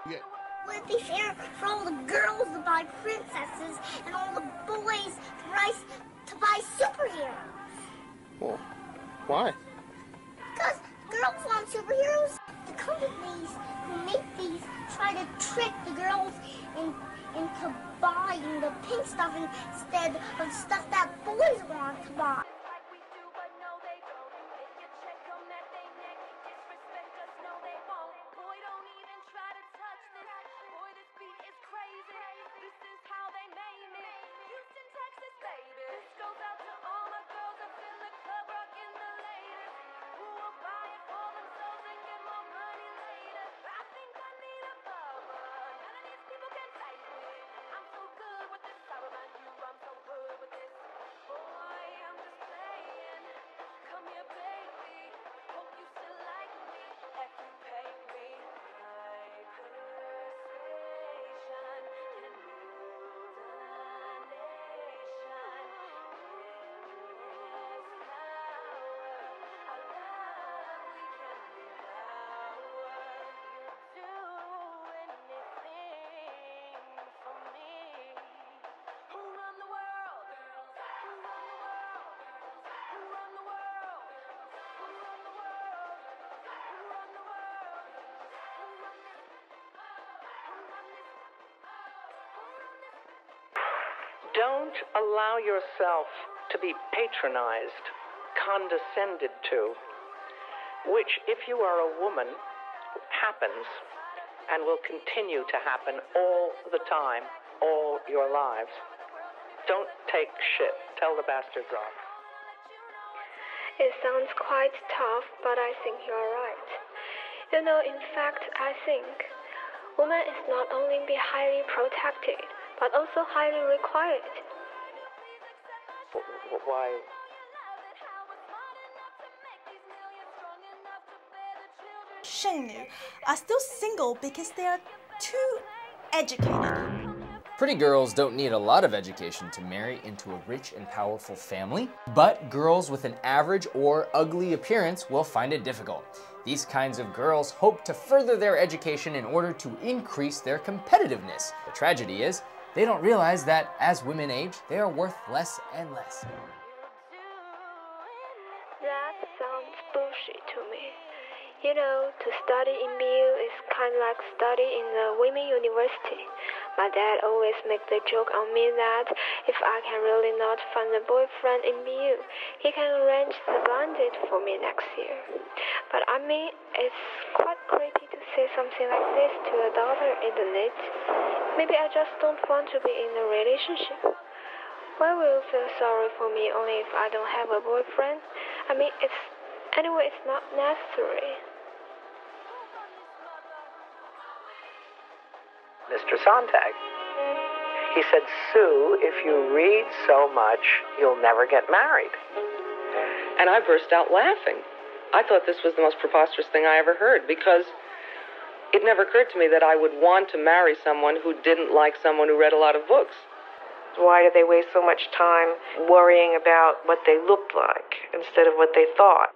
Yeah. Would it be fair for all the girls to buy princesses and all the boys to buy superheroes? Well, why? Because girls want superheroes. The companies who make these try to trick the girls into buying the pink stuff instead of stuff that boys want to buy. Don't allow yourself to be patronized, condescended to, which, if you are a woman, happens and will continue to happen all the time, all your lives. Don't take shit. Tell the bastards off. It sounds quite tough, but I think you're right. You know, in fact, I think woman is not only be highly protected, but also highly required. Why? Shengnu are still single because they are too educated. Pretty girls don't need a lot of education to marry into a rich and powerful family, but girls with an average or ugly appearance will find it difficult. These kinds of girls hope to further their education in order to increase their competitiveness. The tragedy is, they don't realize that as women age, they are worth less and less. That sounds bullshit to me. You know, to study in BU is kind of like study in a women university. My dad always makes the joke on me that if I can really not find a boyfriend in BU, he can arrange the blind date for me next year. But I mean, it's quite creepy to say something like this to a daughter, isn't it? Maybe I just don't want to be in a relationship. Why will you feel sorry for me only if I don't have a boyfriend? I mean, it's not necessary. Mr. Sontag. He said, Sue, if you read so much, you'll never get married. And I burst out laughing. I thought this was the most preposterous thing I ever heard, because it never occurred to me that I would want to marry someone who didn't like someone who read a lot of books. Why do they waste so much time worrying about what they looked like instead of what they thought?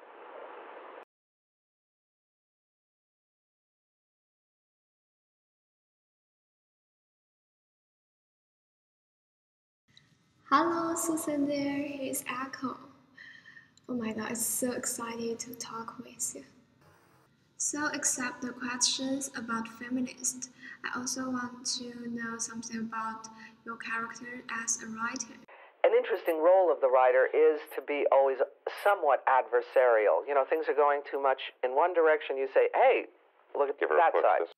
Hello, Susan there. Here's Echo. Oh my god, it's so exciting to talk with you. So, except the questions about feminist, I also want to know something about your character as a writer. An interesting role of the writer is to be always somewhat adversarial. You know, things are going too much in one direction, you say, hey, look at that side.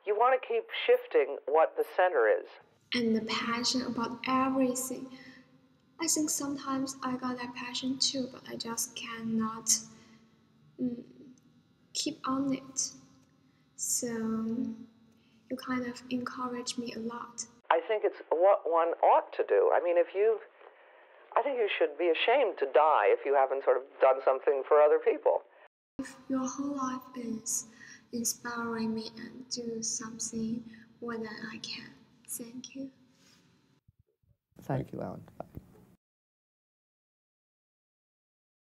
You want to keep shifting what the center is. And the passion about everything. I think sometimes I got that passion too, but I just cannot keep on it. So you kind of encourage me a lot. I think it's what one ought to do. I mean, I think you should be ashamed to die if you haven't sort of done something for other people. If your whole life is inspiring me and do something more than I can. Thank you. Thank you, Alan.